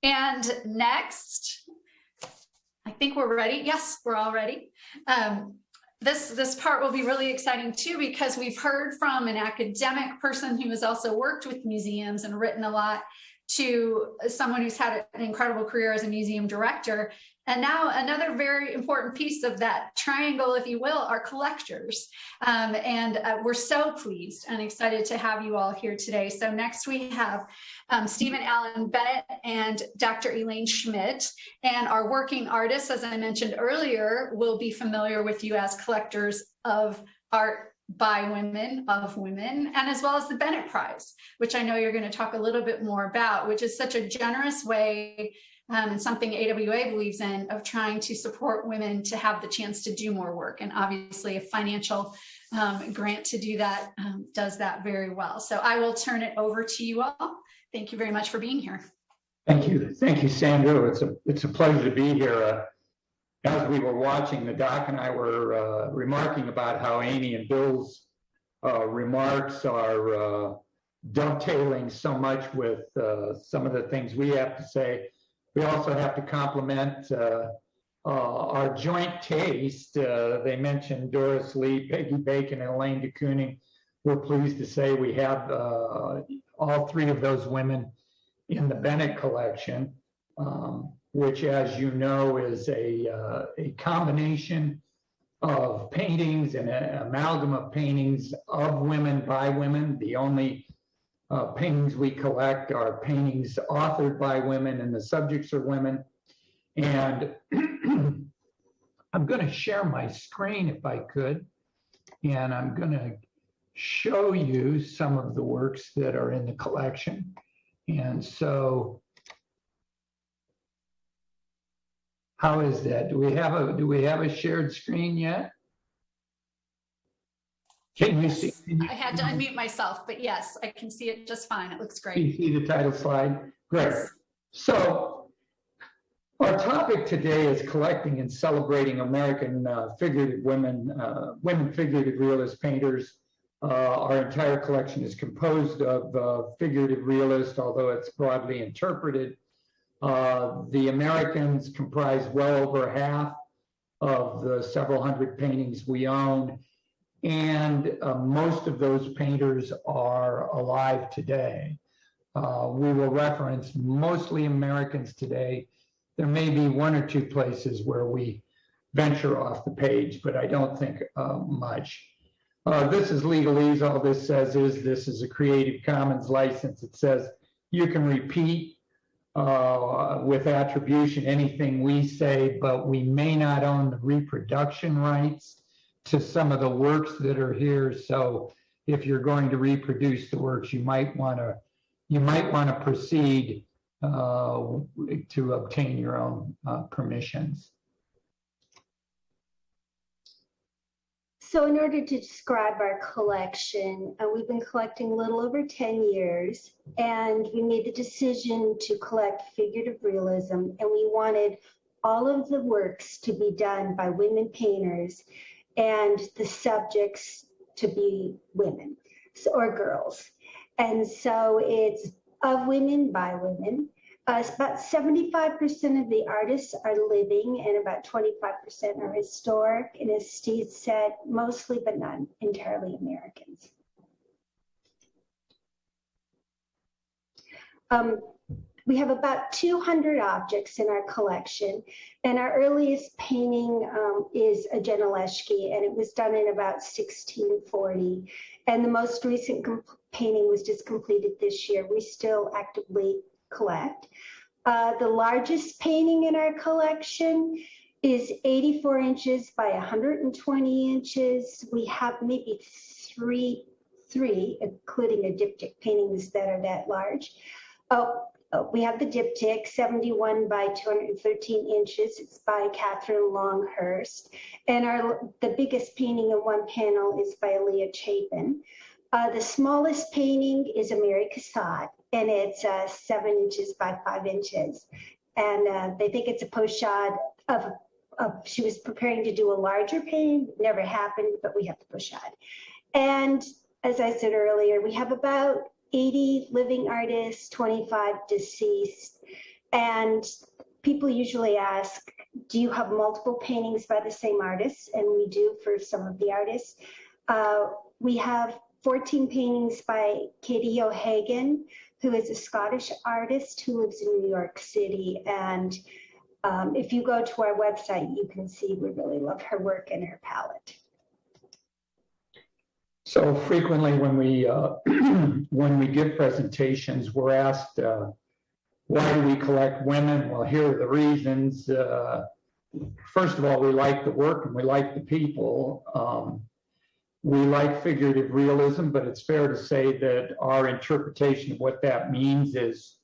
And next, I think we're ready. Yes, we're all ready. This part will be really exciting too, because we've heard from an academic person who has also worked with museums and written a lot, to someone who's had an incredible career as a museum director. And now another very important piece of that triangle, if you will, are collectors. We're so pleased and excited to have you all here today. So next we have Stephen Allen Bennett and Dr. Elaine Schmidt. And our working artists, as I mentioned earlier, will be familiar with you as collectors of art by women, of women, and as well as the Bennett Prize, which I know you're going to talk a little bit more about, which is such a generous way and something AWA believes in, of trying to support women to have the chance to do more work. And obviously a financial grant to do that does that very well. So I will turn it over to you all. Thank you very much for being here. Thank you, Sandra. It's a pleasure to be here. As we were watching, the doc and I were remarking about how Amy and Bill's remarks are dovetailing so much with some of the things we have to say. We also have to compliment our joint taste. They mentioned Doris Lee, Peggy Bacon, and Elaine de Kooning. We're pleased to say we have all three of those women in the Bennett collection. Which, as you know, is a combination of paintings and an amalgam of paintings of women by women. The only paintings we collect are paintings authored by women, and the subjects are women. And I'm going to share my screen if I could, and I'm going to show you some of the works that are in the collection. And so, how is that? Do we have a shared screen yet? Can you see? I had to unmute myself, but yes, I can see it just fine. It looks great. You see the title slide? Great. So our topic today is collecting and celebrating American figurative women figurative realist painters. Our entire collection is composed of figurative realist, although it's broadly interpreted. The Americans comprise well over half of the several hundred paintings we own, and most of those painters are alive today. We will reference mostly Americans today. There may be one or two places where we venture off the page, but I don't think much. This is legalese. All this says is this is a Creative Commons license. It says you can repeat with attribution anything we say, but we may not own the reproduction rights to some of the works that are here. So if you're going to reproduce the works, you might want to proceed to obtain your own permissions. So in order to describe our collection, we've been collecting a little over 10 years, and we made the decision to collect figurative realism, and we wanted all of the works to be done by women painters and the subjects to be women or girls. And so it's of women by women. About 75% of the artists are living and about 25% are historic, and as Steve said, mostly but not entirely Americans. We have about 200 objects in our collection, and our earliest painting is a Gentileschi, and it was done in about 1640. And the most recent painting was just completed this year. We still actively collect. The largest painting in our collection is 84 inches by 120 inches. We have maybe three, including a diptych, paintings that are that large. We have the diptych, 71 by 213 inches. It's by Catherine Longhurst. And the biggest painting in one panel is by Leah Chapin. The smallest painting is a Mary Cassatt, and it's 7 inches by 5 inches. And they think it's a pochade of she was preparing to do a larger painting. Never happened, but we have the pochade. And as I said earlier, we have about 80 living artists, 25 deceased. And people usually ask, do you have multiple paintings by the same artist? And we do for some of the artists. We have 14 paintings by Katie O'Hagan, who is a Scottish artist who lives in New York City. And if you go to our website, you can see we really love her work and her palette. So frequently when we when we give presentations, we're asked, why do we collect women? Well, here are the reasons. First of all, we like the work and we like the people. We like figurative realism, but it's fair to say that our interpretation of what that means is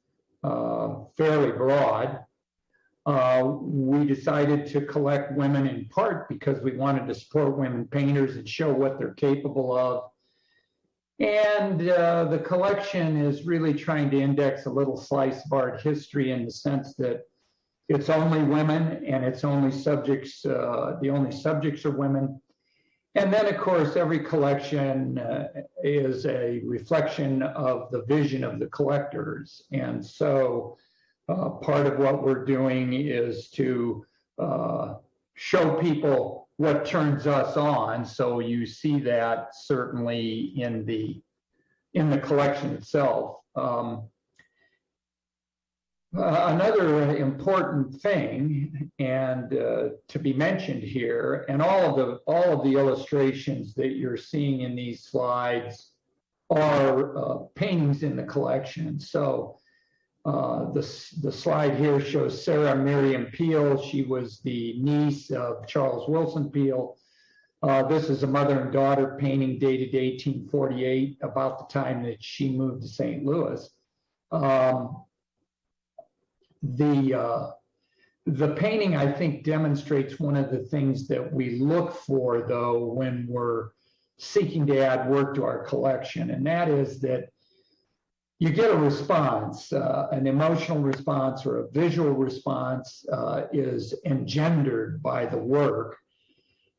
fairly broad. We decided to collect women in part because we wanted to support women painters and show what they're capable of. And the collection is really trying to index a little slice of art history in the sense that it's only women and it's only subjects, the only subjects are women. And then, of course, every collection is a reflection of the vision of the collectors. And so part of what we're doing is to show people what turns us on. So you see that certainly in the collection itself. Another important thing, and to be mentioned here, and all of the illustrations that you're seeing in these slides are paintings in the collection. So the slide here shows Sarah Miriam Peale. She was the niece of Charles Wilson Peale. This is a mother and daughter painting dated 1848, about the time that she moved to St. Louis. The painting, I think, demonstrates one of the things that we look for, though, when we're seeking to add work to our collection, and that is that you get a response, an emotional response or a visual response is engendered by the work.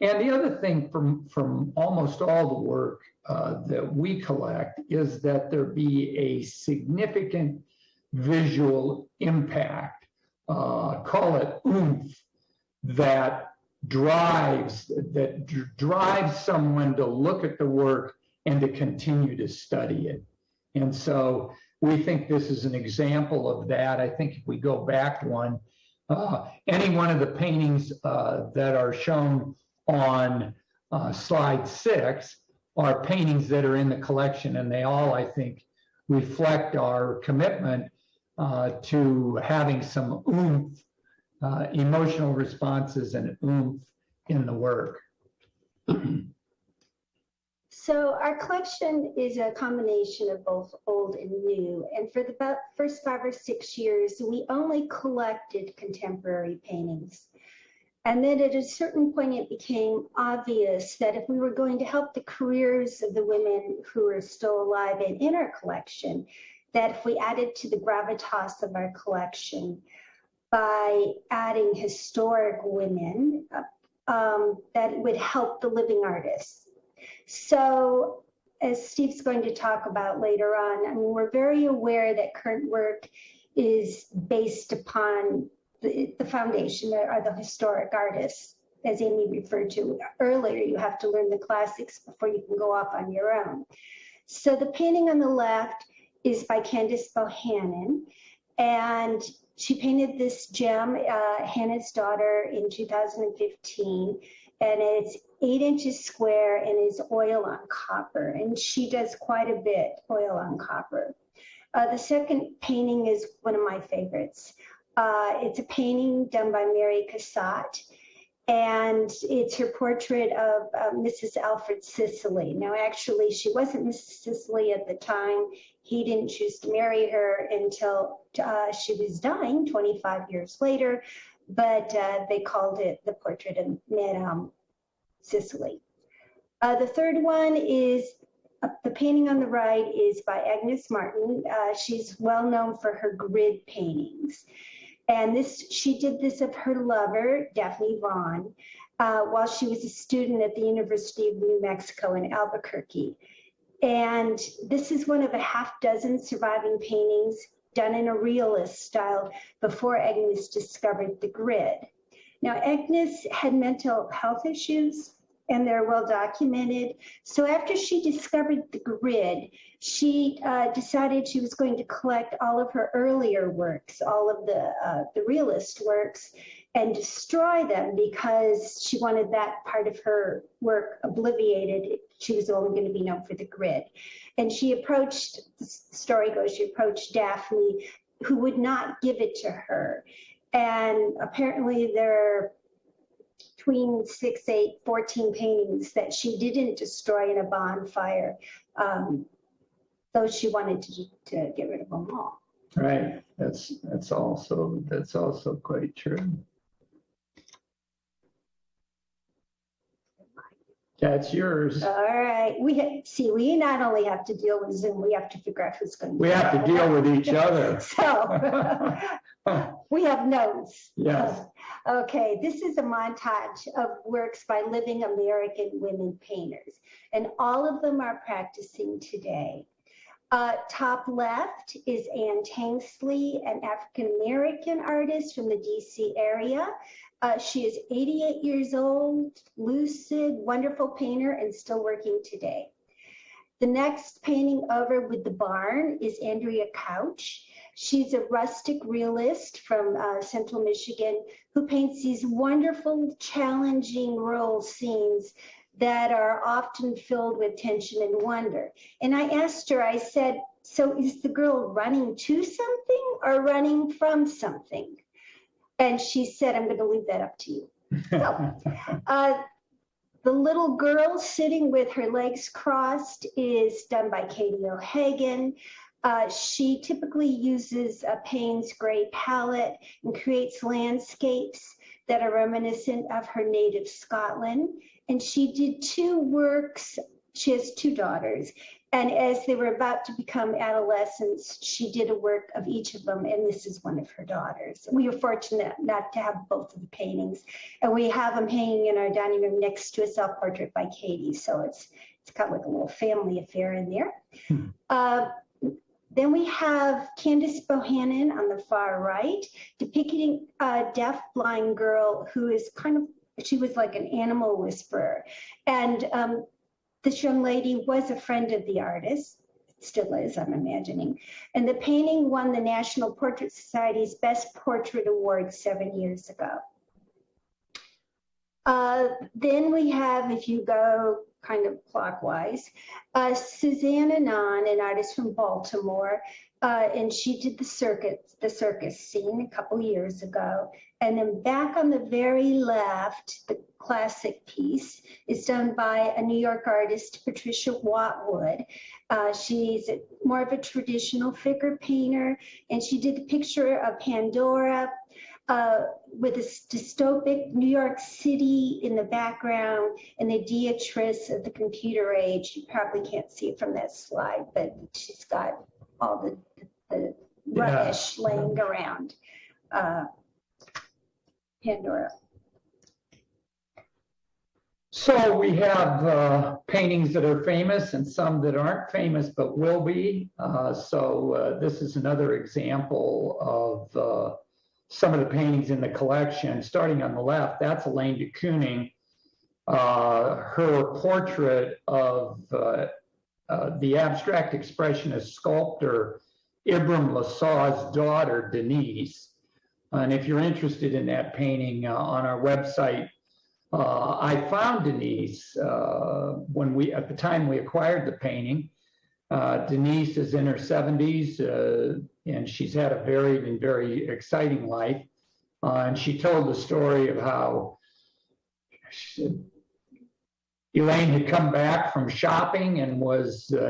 And the other thing from almost all the work that we collect is that there be a significant visual impact, call it OOMPH, that drives someone to look at the work and to continue to study it. And so we think this is an example of that. I think if we go back one, any one of the paintings that are shown on slide 6 are paintings that are in the collection, and they all, I think, reflect our commitment to having some oomph, emotional responses and oomph in the work. So our collection is a combination of both old and new. And for the first 5 or 6 years, we only collected contemporary paintings. And then at a certain point, it became obvious that if we were going to help the careers of the women who are still alive and in our collection, that if we added to the gravitas of our collection by adding historic women, that it would help the living artists. So as Steve's going to talk about later on, I mean, we're very aware that current work is based upon the foundation that are the historic artists. As Amy referred to earlier, you have to learn the classics before you can go off on your own. So the painting on the left is by Candace Bohannon, and she painted this gem, Hannah's Daughter, in 2015, and it's 8 inches square and is oil on copper, and she does quite a bit oil on copper. The second painting is one of my favorites. It's a painting done by Mary Cassatt, and it's her portrait of Mrs. Alfred Sisley. Now, actually, she wasn't Mrs. Sisley at the time. He didn't choose to marry her until she was dying 25 years later, but they called it the portrait of Madame Sisley. The third one is, the painting on the right is by Agnes Martin. She's well known for her grid paintings. And she did this of her lover, Daphne Vaughn, while she was a student at the University of New Mexico in Albuquerque. And this is one of a half dozen surviving paintings done in a realist style before Agnes discovered the grid. Now, Agnes had mental health issues, and they're well documented. So after she discovered the grid, she decided she was going to collect all of her earlier works, all of the realist works, and destroy them because she wanted that part of her work obliterated. She was only going to be known for the grid. And she approached, the story goes, she approached Daphne, who would not give it to her. And apparently there are between 6, 8, 14 paintings that she didn't destroy in a bonfire, though she wanted to get rid of them all. Right. That's also quite true. That's yours. All right. We not only have to deal with Zoom, we have to figure out who's going to. We have to deal with each other. So we have notes. Yes. Okay, this is a montage of works by living American women painters, and all of them are practicing today. Top left is Anne Tanksley, an African-American artist from the DC area. She is 88 years old, lucid, wonderful painter, and still working today. The next painting over with the barn is Andrea Couch. She's a rustic realist from Central Michigan who paints these wonderful, challenging rural scenes that are often filled with tension and wonder. And I asked her, I said, so is the girl running to something or running from something? And she said, I'm going to leave that up to you. So, the little girl sitting with her legs crossed is done by Katie O'Hagan. She typically uses a Payne's gray palette and creates landscapes that are reminiscent of her native Scotland. And she did 2 works. She has 2 daughters. And as they were about to become adolescents, she did a work of each of them, and this is one of her daughters. We were fortunate not to have both of the paintings, and we have them hanging in our dining room next to a self-portrait by Katie, so it's kind of like a little family affair in there. Then we have Candace Bohannon on the far right, depicting a deaf blind girl who is she was like an animal whisperer. And this young lady was a friend of the artist, still is, I'm imagining. And the painting won the National Portrait Society's Best Portrait Award 7 years ago. Then we have, if you go kind of clockwise, Suzanne Anon, an artist from Baltimore, and she did the circus scene a couple years ago. And then back on the very left, the classic piece is done by a New York artist, Patricia Watwood. She's more of a traditional figure painter, and she did the picture of Pandora with a dystopic New York City in the background and the Beatrice of the computer age. You probably can't see it from that slide, but she's got all the rubbish laying around. Pandora. So we have paintings that are famous and some that aren't famous but will be. This is another example of some of the paintings in the collection. Starting on the left, that's Elaine de Kooning. Her portrait of the abstract expressionist sculptor Ibram Lassaw's daughter, Denise. And if you're interested in that painting on our website, I found Denise at the time we acquired the painting. Denise is in her 70s, and she's had a varied and very exciting life. And she told the story of how Elaine had come back from shopping and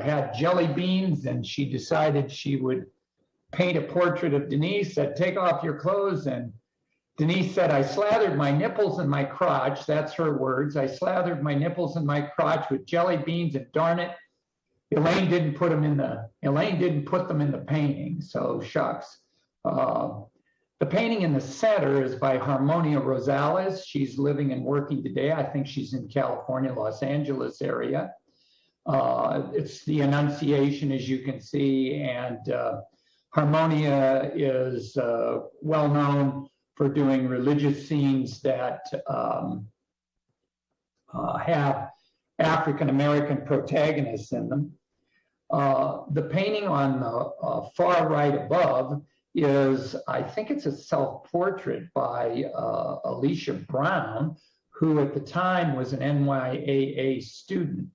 had jelly beans, and she decided she would paint a portrait of Denise, said, take off your clothes. And Denise said, I slathered my nipples and my crotch. That's her words. I slathered my nipples and my crotch with jelly beans, and darn it, Elaine didn't put them in the painting. So shucks. The painting in the center is by Harmonia Rosales. She's living and working today. I think she's in California, Los Angeles area. It's the Annunciation, as you can see, and Harmonia is well known for doing religious scenes that have African American protagonists in them. The painting on the far right above is, I think it's a self-portrait by Alicia Brown, who at the time was an NYAA student.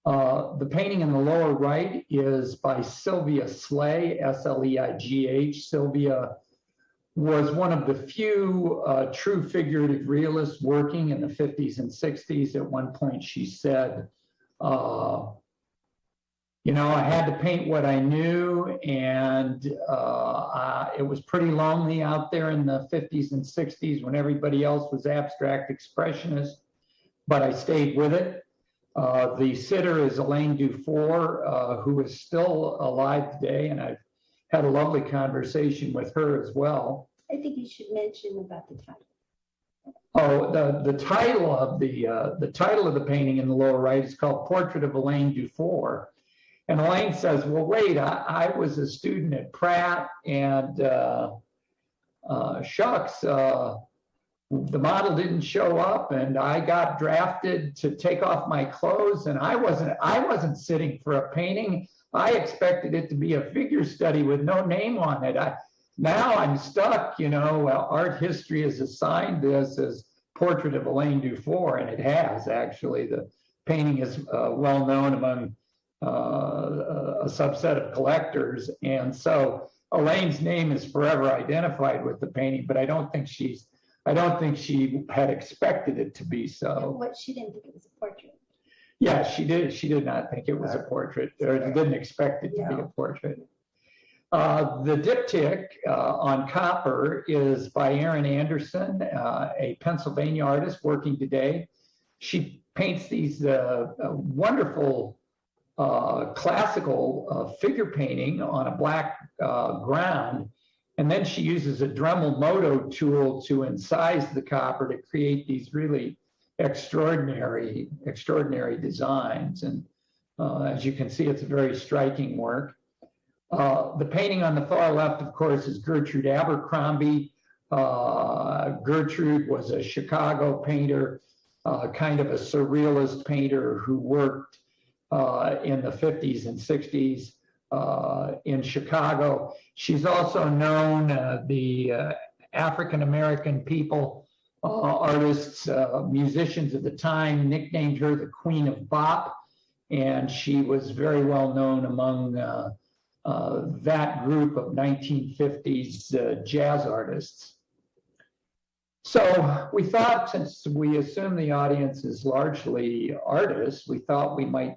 The painting in the lower right is by Sylvia Sleigh, S-L-E-I-G-H. Sylvia was one of the few true figurative realists working in the 50s and 60s. At one point she said, you know, I had to paint what I knew, and it was pretty lonely out there in the 50s and 60s when everybody else was abstract expressionist, but I stayed with it. The sitter is Elaine Dufour, who is still alive today, and I've had a lovely conversation with her as well. I think you should mention about the title. Oh, the title of the painting in the lower right is called Portrait of Elaine Dufour. And Elaine says, well, wait, I was a student at Pratt, and shucks, the model didn't show up, and I got drafted to take off my clothes, and I wasn't sitting for a painting. I expected it to be a figure study with no name on it. Now I'm stuck, you know. Well, art history has assigned this as Portrait of Elaine Dufour, and it has, actually. The painting is well known among a subset of collectors, and so Elaine's name is forever identified with the painting, but I don't think she had expected it to be so. What, she didn't think it was a portrait? Yeah, she did. She did not think it was a portrait, or didn't expect it to be a portrait. The diptych on copper is by Erin Anderson, a Pennsylvania artist working today. She paints these wonderful classical figure painting on a black ground, and then she uses a Dremel moto tool to incise the copper to create these really extraordinary designs. And as you can see, it's a very striking work. The painting on the far left, of course, is Gertrude Abercrombie. Gertrude was a Chicago painter, kind of a surrealist painter who worked in the 50s and 60s in Chicago. She's also known, the African-American people, artists, musicians at the time nicknamed her the Queen of Bop, and she was very well known among that group of 1950s jazz artists. So we thought, since we assume the audience is largely artists, we thought we might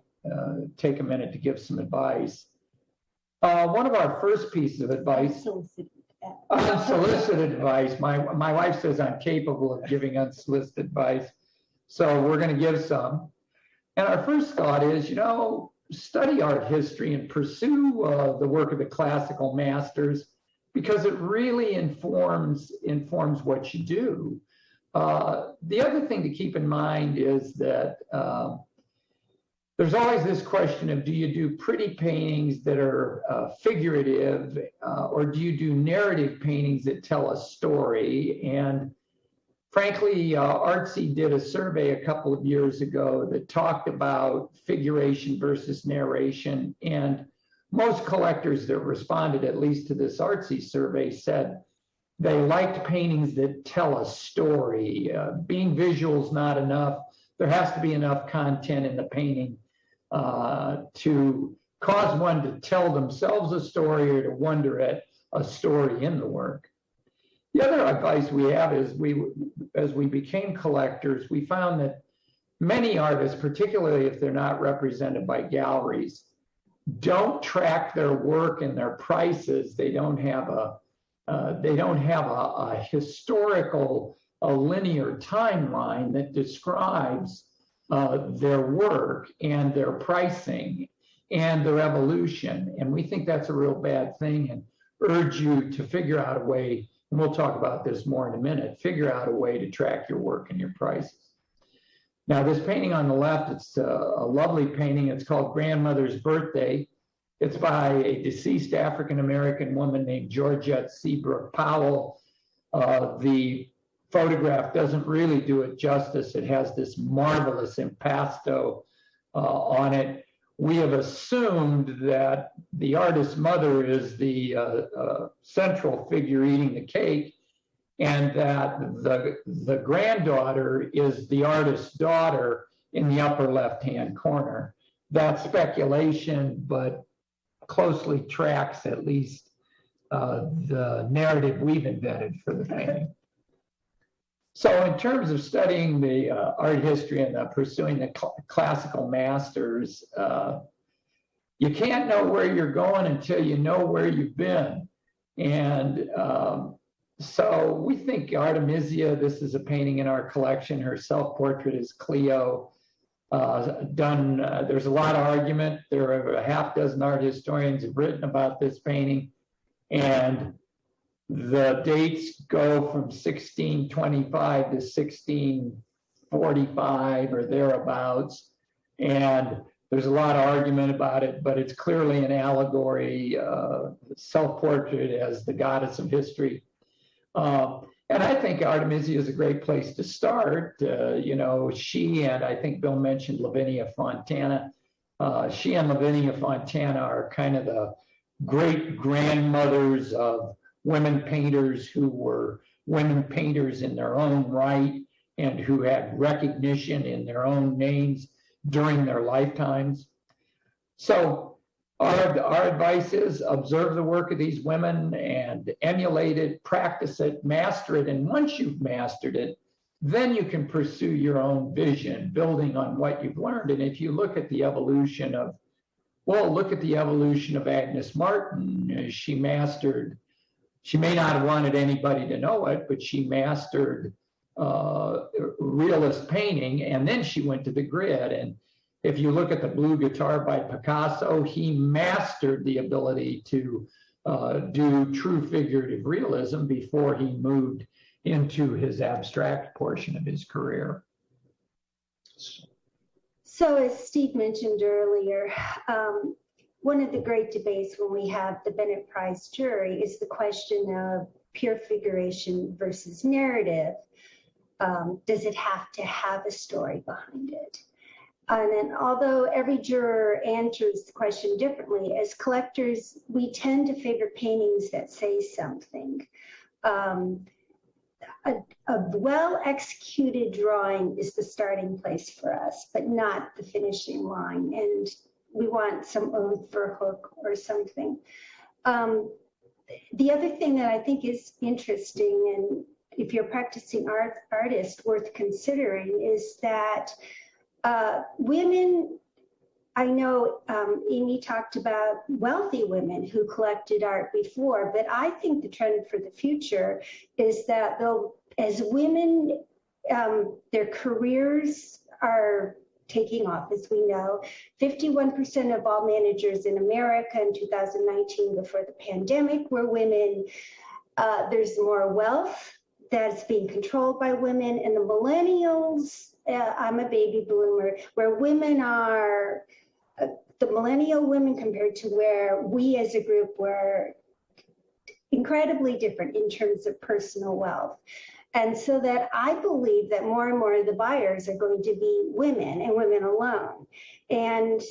take a minute to give some advice. One of our first pieces of advice, unsolicited advice. My wife says I'm capable of giving unsolicited advice, so we're going to give some. And our first thought is, you know, study art history and pursue the work of the classical masters, because it really informs what you do. The other thing to keep in mind is that there's always this question of, do you do pretty paintings that are figurative, or do you do narrative paintings that tell a story? And frankly, Artsy did a survey a couple of years ago that talked about figuration versus narration, and most collectors that responded, at least to this Artsy survey, said they liked paintings that tell a story. Being visual is not enough. There has to be enough content in the painting to cause one to tell themselves a story or to wonder at a story in the work. The other advice we have is, as we became collectors, we found that many artists, particularly if they're not represented by galleries, don't track their work and their prices. They don't have a historical, a linear timeline that describes their work and their pricing and their evolution. And we think that's a real bad thing, and urge you to figure out a way, and we'll talk about this more in a minute, figure out a way to track your work and your prices. Now, this painting on the left, it's a lovely painting. It's called Grandmother's Birthday. It's by a deceased African-American woman named Georgette Seabrook Powell. The photograph doesn't really do it justice. It has this marvelous impasto on it. We have assumed that the artist's mother is the central figure eating the cake, and that the granddaughter is the artist's daughter in the upper left-hand corner. That's speculation, but closely tracks at least the narrative we've invented for the painting. So in terms of studying the art history and pursuing the classical masters, you can't know where you're going until you know where you've been. And so we think Artemisia, this is a painting in our collection. Her self-portrait is Cleo. There's a lot of argument. There are a half dozen art historians who've written about this painting. And the dates go from 1625 to 1645 or thereabouts. And there's a lot of argument about it, but it's clearly an allegory, self-portrait as the goddess of history. And I think Artemisia is a great place to start. You know, she and I think Bill mentioned Lavinia Fontana. She and Lavinia Fontana are kind of the great grandmothers of women painters who were women painters in their own right and who had recognition in their own names during their lifetimes. So our advice is observe the work of these women and emulate it, practice it, master it. And once you've mastered it, then you can pursue your own vision, building on what you've learned. And if you look at the evolution of, well, look at the evolution of Agnes Martin. She mastered, she may not have wanted anybody to know it, but she mastered realist painting, and then she went to the grid. And if you look at the Blue Guitar by Picasso, he mastered the ability to do true figurative realism before he moved into his abstract portion of his career. So as Steve mentioned earlier, one of the great debates when we have the Bennett Prize jury is the question of pure figuration versus narrative. Does it have to have a story behind it? And then, although every juror answers the question differently, as collectors, we tend to favor paintings that say something. A well-executed drawing is the starting place for us, but not the finishing line. And we want some oath for a hook or something. The other thing that I think is interesting, and if you're a practicing artist, worth considering, is that women, I know Amy talked about wealthy women who collected art before, but I think the trend for the future is that they'll, as women, their careers are taking off, as we know. 51% of all managers in America in 2019, before the pandemic, were women. There's more wealth that's being controlled by women, and the millennials, I'm a baby boomer, where women are, the millennial women compared to where we as a group were incredibly different in terms of personal wealth. And so that I believe that more and more of the buyers are going to be women and women alone. And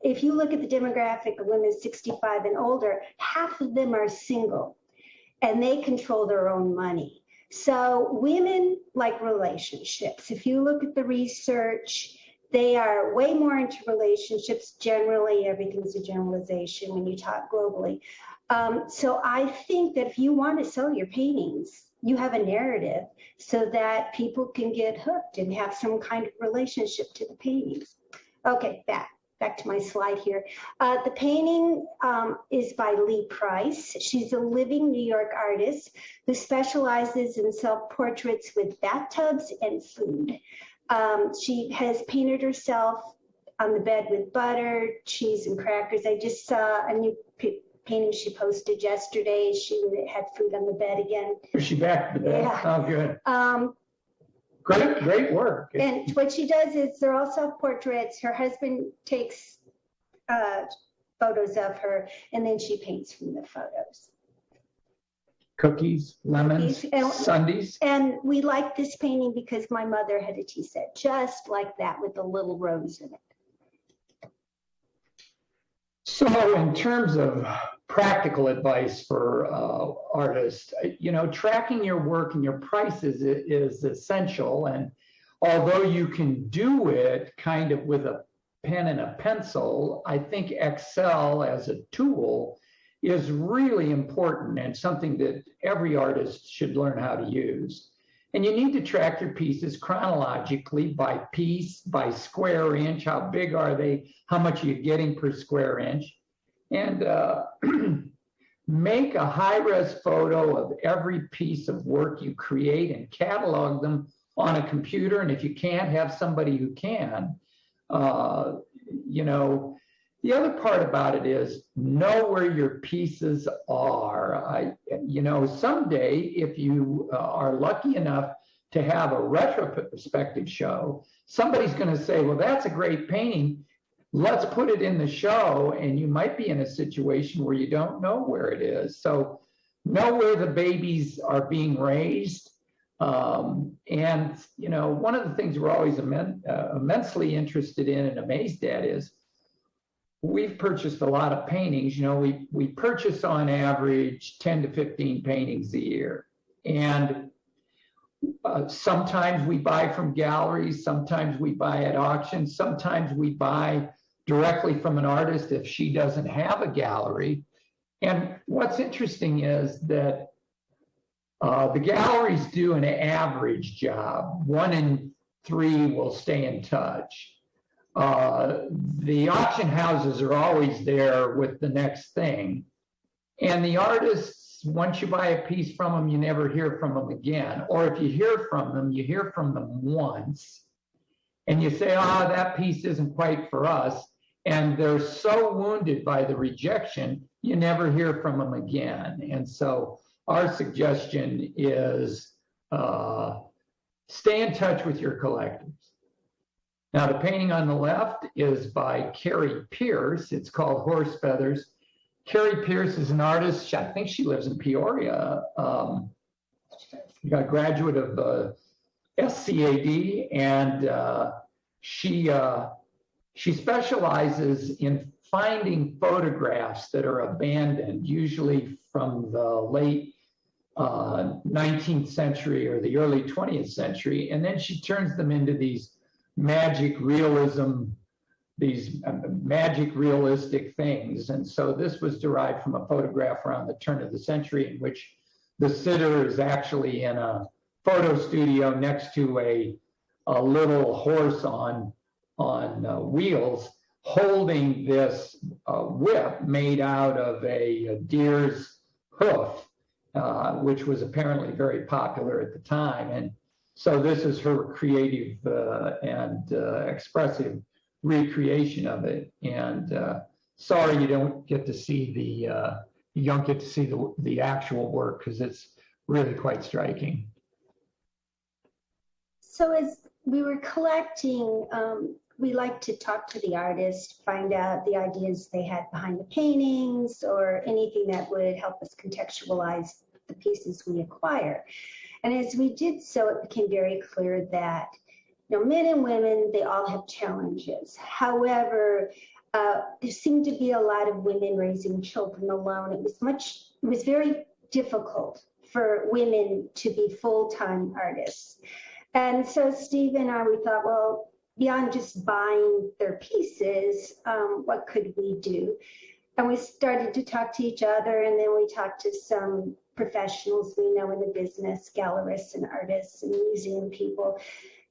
if you look at the demographic of women 65 and older, half of them are single and they control their own money. So women like relationships. If you look at the research, they are way more into relationships. Generally, everything's a generalization when you talk globally. So I think that if you want to sell your paintings, you have a narrative so that people can get hooked and have some kind of relationship to the paintings. Okay, back to my slide here. The painting is by Lee Price. She's a living New York artist who specializes in self-portraits with bathtubs and food. She has painted herself on the bed with butter, cheese, and crackers. I just saw a new painting she posted yesterday. She had food on the bed again. Is she back to the bed? Yeah. Oh, good. Great work. And what she does is they're all self-portraits. Her husband takes photos of her, and then she paints from the photos. Cookies, lemons, And- sundaes. And we like this painting because my mother had a tea set just like that with a little rose in it. So in terms of practical advice for artists, tracking your work and your prices is essential. And although you can do it kind of with a pen and a pencil, I think Excel as a tool is really important and something that every artist should learn how to use. And you need to track your pieces chronologically by piece, by square inch, how big are they, how much are you getting per square inch, and make a high-res photo of every piece of work you create and catalog them on a computer. And if you can't, have somebody who can. The other part about it is know where your pieces are. Someday, if you are lucky enough to have a retrospective show, somebody's going to say, well, that's a great painting. Let's put it in the show. And you might be in a situation where you don't know where it is. So know where the babies are being raised. One of the things we're always immensely interested in and amazed at is we've purchased a lot of paintings. We purchase on average 10 to 15 paintings a year. And sometimes we buy from galleries, sometimes we buy at auctions, sometimes we buy directly from an artist if she doesn't have a gallery. And what's interesting is that the galleries do an average job. 1 in 3 will stay in touch. The auction houses are always there with the next thing. And the artists, once you buy a piece from them, you never hear from them again. Or if you hear from them, you hear from them once. And you say, that piece isn't quite for us. And they're so wounded by the rejection, you never hear from them again. And so our suggestion is stay in touch with your collectors. Now, the painting on the left is by Carrie Pierce. It's called Horse Feathers. Carrie Pierce is an artist. I think she lives in Peoria. A graduate of SCAD, and she specializes in finding photographs that are abandoned, usually from the late 19th century or the early 20th century, and then she turns them into these magic realistic things. And so this was derived from a photograph around the turn of the century in which the sitter is actually in a photo studio next to a little horse on wheels holding this whip made out of a deer's hoof, which was apparently very popular at the time. And so this is her creative and expressive recreation of it. And sorry you don't get to see the actual work because it's really quite striking. So as we were collecting, we like to talk to the artist, find out the ideas they had behind the paintings or anything that would help us contextualize the pieces we acquire. And as we did so, it became very clear that men and women, they all have challenges. However, there seemed to be a lot of women raising children alone. It was very difficult for women to be full-time artists. And so Steve and I, we thought, well, beyond just buying their pieces, what could we do? And we started to talk to each other, and then we talked to some professionals we know in the business, gallerists and artists and museum people.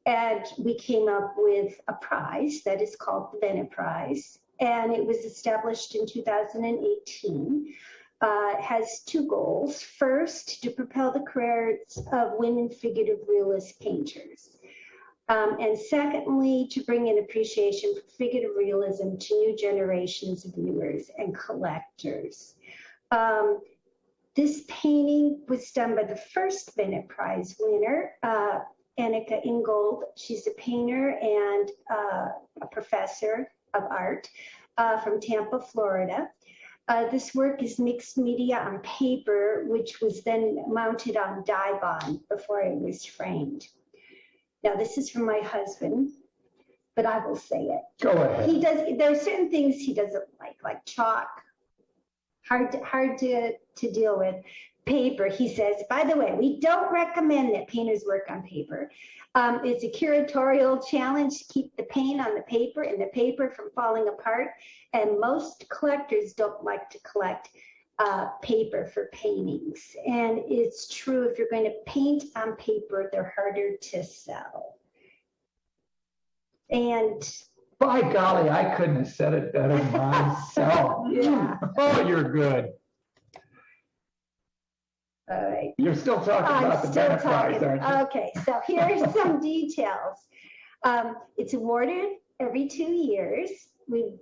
And we came up with a prize that is called the Bennett Prize. And it was established in 2018. It has 2 goals. First, to propel the careers of women figurative realist painters. And secondly, to bring in appreciation for figurative realism to new generations of viewers and collectors. This painting was done by the first Bennett Prize winner, Annika Ingold. She's a painter and a professor of art. from Tampa, Florida. This work is mixed media on paper, which was then mounted on dye bond before it was framed. Now, this is from my husband, but I will say it. Go ahead. There are certain things he doesn't like chalk, hard to deal with. Paper, he says, by the way, we don't recommend that painters work on paper. It's a curatorial challenge to keep the paint on the paper and the paper from falling apart. And most collectors don't like to collect paper for paintings. And it's true, if you're going to paint on paper, they're harder to sell. And by golly, I couldn't have said it better myself. Yeah. Oh, you're good. All right. You're still talking about the Bennett Prize, aren't you? Okay, so here's some details. It's awarded every 2 years. We're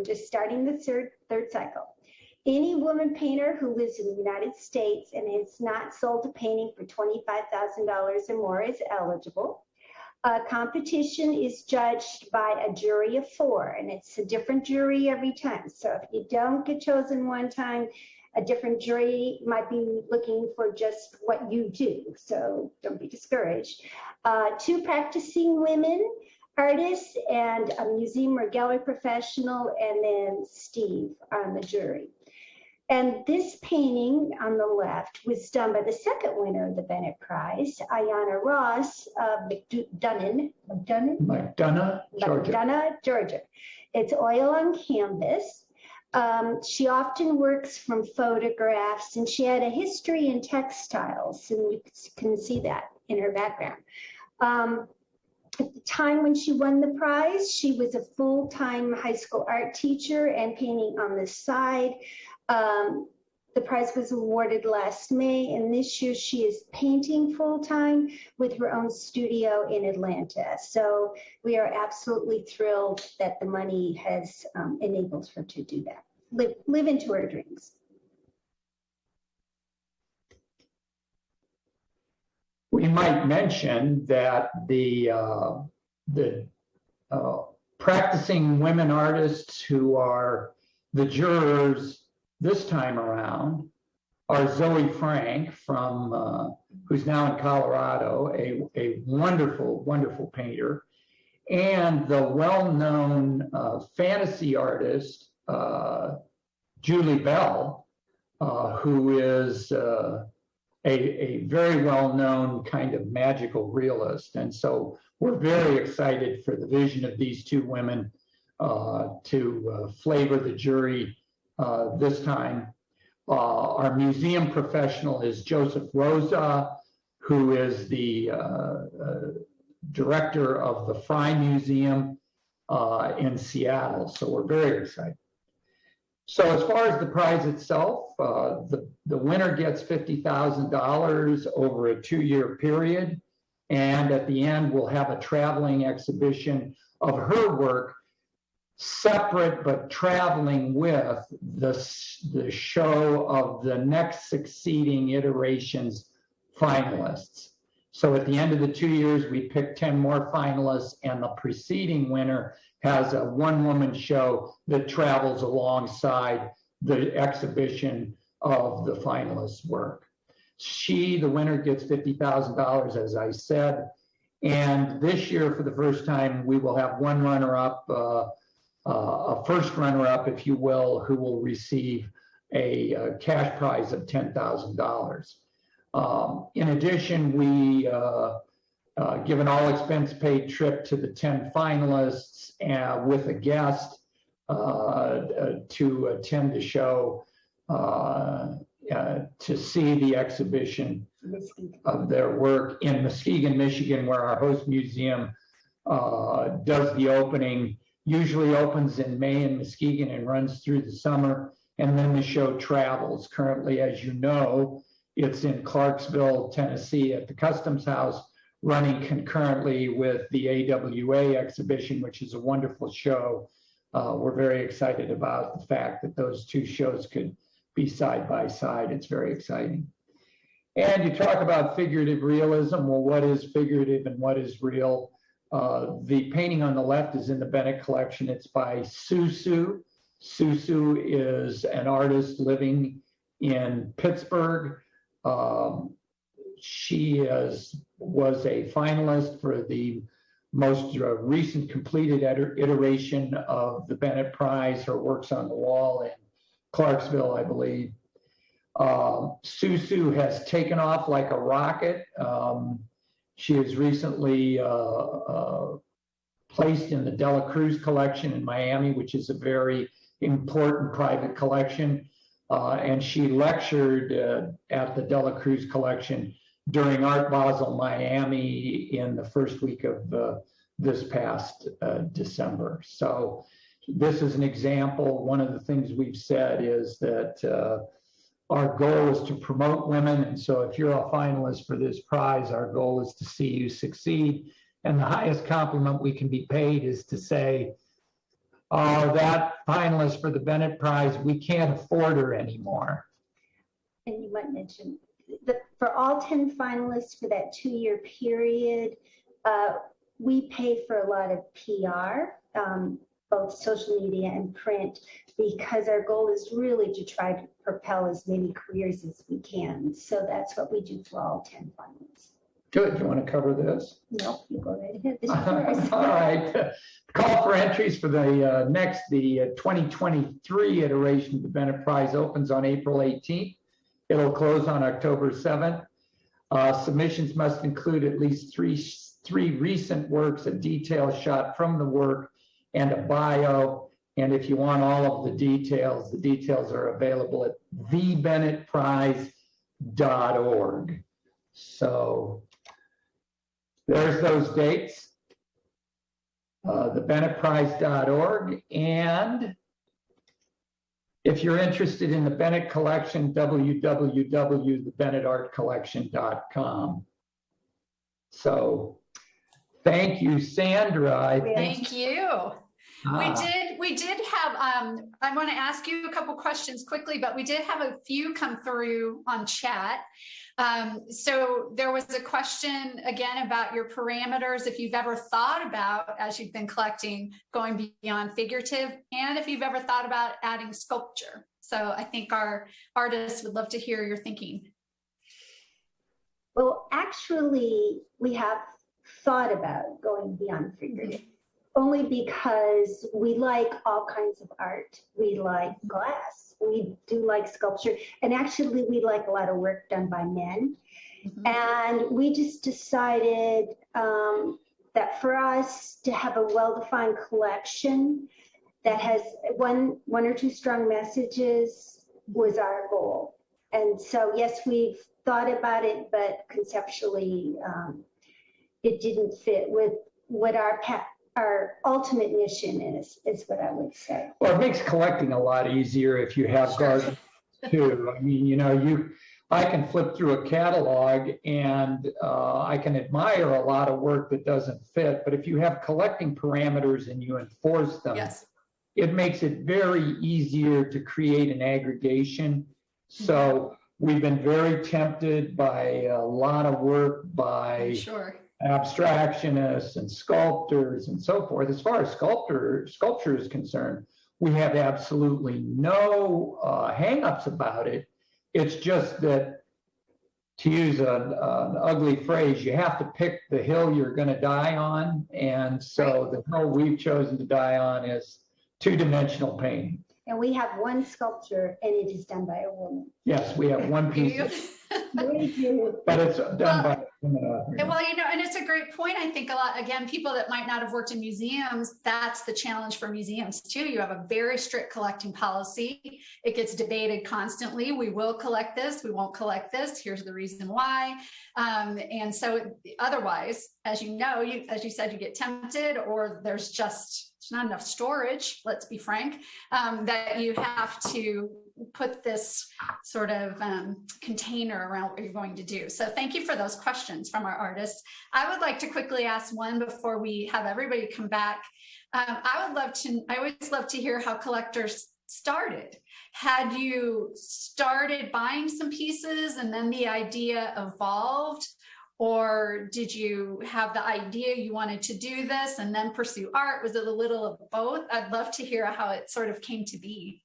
just starting the third cycle. Any woman painter who lives in the United States and has not sold a painting for $25,000 or more is eligible. Competition is judged by a jury of 4, and it's a different jury every time. So if you don't get chosen one time, a different jury might be looking for just what you do, so don't be discouraged. 2 practicing women artists and a museum or gallery professional, and then Steve on the jury. And this painting on the left was done by the second winner of the Bennett Prize, Ayanna Ross of McDonough, Georgia. It's oil on canvas. She often works from photographs, and she had a history in textiles, and you can see that in her background. At the time when she won the prize, she was a full-time high school art teacher and painting on the side. The prize was awarded last May, and this year she is painting full-time with her own studio in Atlanta. So we are absolutely thrilled that the money has enabled her to do that, live into her dreams. We might mention that the practicing women artists who are the jurors this time around are Zoe Frank from who's now in Colorado, a wonderful, wonderful painter, and the well-known fantasy artist Julie Bell, who is a very well-known kind of magical realist. And so we're very excited for the vision of these 2 women to flavor the jury this time. Our museum professional is Joseph Rosa, who is the director of the Fry Museum in Seattle. So we're very excited. So as far as the prize itself, the winner gets $50,000 over a 2-year period. And at the end, we'll have a traveling exhibition of her work, separate but traveling with the show of the next succeeding iterations finalists. So at the end of the 2 years, we pick 10 more finalists, and the preceding winner has a 1-woman show that travels alongside the exhibition of the finalists' work. The winner, gets $50,000, as I said. And this year, for the first time, we will have 1 runner-up, a first runner-up, if you will, who will receive a cash prize of $10,000. In addition, we give an all-expense-paid trip to the 10 finalists with a guest to attend the show to see the exhibition of their work in Muskegon, Michigan, where our host museum does the opening. Usually opens in May in Muskegon and runs through the summer, and then the show travels. Currently, as you know, it's in Clarksville, Tennessee at the Customs House, running concurrently with the AWA exhibition, which is a wonderful show. We're very excited about the fact that those 2 shows could be side by side. It's very exciting. And you talk about figurative realism. Well, what is figurative and what is real? The painting on the left is in the Bennett collection. It's by Susu. Susu is an artist living in Pittsburgh. She was a finalist for the most recent completed iteration of the Bennett Prize. Her work's on the wall in Clarksville, I believe. Susu has taken off like a rocket. She was recently placed in the Dela Cruz collection in Miami, which is a very important private collection. And she lectured at the Dela Cruz collection during Art Basel Miami in the first week of this past December. So this is an example. One of the things we've said is that our goal is to promote women. And so if you're a finalist for this prize, our goal is to see you succeed. And the highest compliment we can be paid is to say, oh, that finalist for the Bennett Prize, we can't afford her anymore. And you might mention that for all 10 finalists for that 2-year period, we pay for a lot of PR, both social media and print, because our goal is really to try to propel as many careers as we can. So that's what we do for all 10 finalists. Good. You want to cover this? No, you go right ahead. This is yours. All right. Call for entries for the the 2023 iteration of the Bennett Prize opens on April 18th. It'll close on October 7th. Submissions must include at least three recent works, a detailed shot from the work, and a bio. And if you want all of the details are available at thebennettprize.org. So there's those dates, thebennettprize.org. And if you're interested in the Bennett collection, www.thebennettartcollection.com. So thank you, Sandra. Thank you. We did have, I want to ask you a couple questions quickly, but we did have a few come through on chat. So there was a question again about your parameters, if you've ever thought about, as you've been collecting, going beyond figurative, and if you've ever thought about adding sculpture. So I think our artists would love to hear your thinking. Well, actually, we have thought about going beyond figurative, only because we like all kinds of art. We like glass. We do like sculpture. And actually, we like a lot of work done by men. And we just decided that for us to have a well-defined collection that has one or two strong messages was our goal. And so, yes, we've thought about it, but conceptually, it didn't fit with what our ultimate mission is what I would say. Well, it makes collecting a lot easier if you have gardens too. I mean, you know, I can flip through a catalog and I can admire a lot of work that doesn't fit, but if you have collecting parameters and you enforce them, it makes it very easier to create an aggregation. So we've been very tempted by a lot of work by abstractionists and sculptors and so forth. As far as sculpture is concerned, we have absolutely no hang-ups about it. It's just that, to use an ugly phrase, you have to pick the hill you're going to die on. And so the hill we've chosen to die on is two-dimensional painting. And we have one sculpture, and it is done by a woman. Yes, we have one piece. But it's done by a woman. Well, you know, and it's a great point. I think a lot, again, people that might not have worked in museums, that's the challenge for museums too. You have a very strict collecting policy. It gets debated constantly. We will collect this. We won't collect this. Here's the reason why. And so otherwise, as you know, as you said, you get tempted, or there's not enough storage, let's be frank, that you have to put this sort of container around what you're going to do. So thank you for those questions from our artists. I would like to quickly ask one before we have everybody come back. I always love to hear how collectors started. Had you started buying some pieces and then the idea evolved? Or did you have the idea you wanted to do this and then pursue art? Was it a little of both? I'd love to hear how it sort of came to be.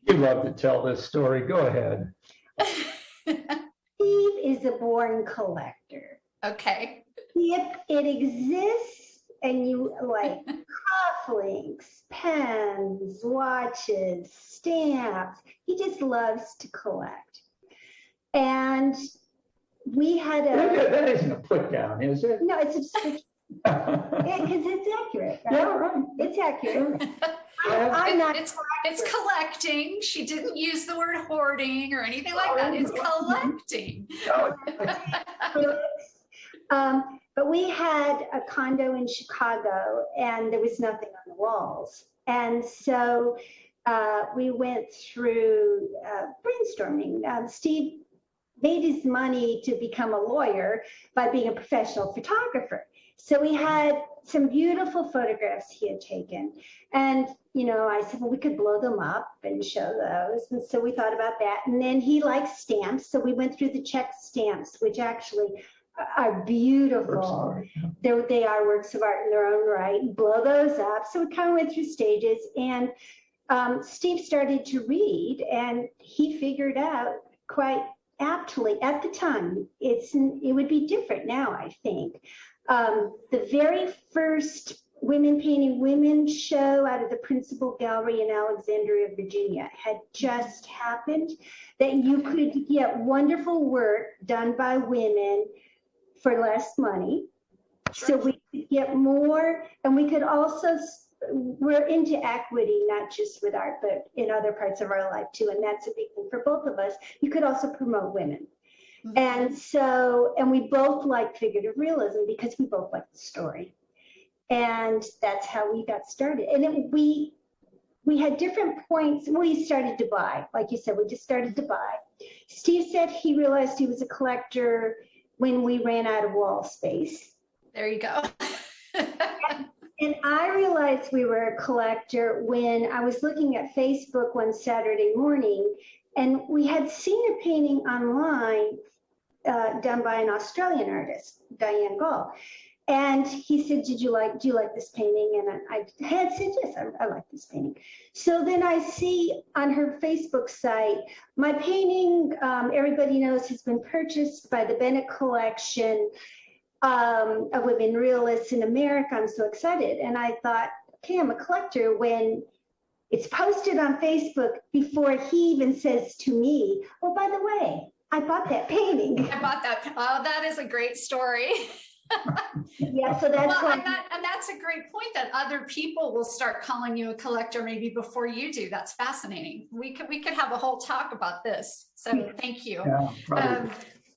You love to tell this story. Go ahead. Steve is a born collector. Okay. If it exists and you like cufflinks, pens, watches, stamps, he just loves to collect. And we had That isn't a put down, is it? no, it's a description. Because it's accurate, right? Yeah, right. It's accurate. It's collecting. She didn't use the word hoarding or anything like that. It's collecting. But we had a condo in Chicago and there was nothing on the walls. And so we went through brainstorming. Steve made his money to become a lawyer by being a professional photographer. So we had some beautiful photographs he had taken. And, you know, I said, well, we could blow them up and show those. And so we thought about that. And then he likes stamps. So we went through the check stamps, which actually are beautiful. They are works of art in their own right. Blow those up. So we kind of went through stages. And Steve started to read and he figured out quite aptly at the time, it would be different now, I think. The very first Women Painting Women show out of the Principal Gallery in Alexandria, Virginia had just happened, that you could get wonderful work done by women for less money. So we could get more, and we could also, we're into equity, not just with art, but in other parts of our life too. And that's a big thing for both of us. You could also promote women. Mm-hmm. And so, and we both like figurative realism because we both like the story. And that's how we got started. And we had different points. We started to buy, like you said, we just started to buy. Steve said he realized he was a collector when we ran out of wall space. There you go. And I realized we were a collector when I was looking at Facebook one Saturday morning, and we had seen a painting online done by an Australian artist, Diane Gall. And he said, do you like this painting? And I had said, yes, I like this painting. So then I see on her Facebook site, my painting, everybody knows, has been purchased by the Bennett Collection of Women Realists in America. I'm so excited. And I thought, okay, I'm a collector when it's posted on Facebook before he even says to me, oh, by the way, I bought that painting. I bought that. Oh, that is a great story. Yeah, so that's well, and that's a great point that other people will start calling you a collector maybe before you do. That's fascinating. We could have a whole talk about this. So thank you. Yeah,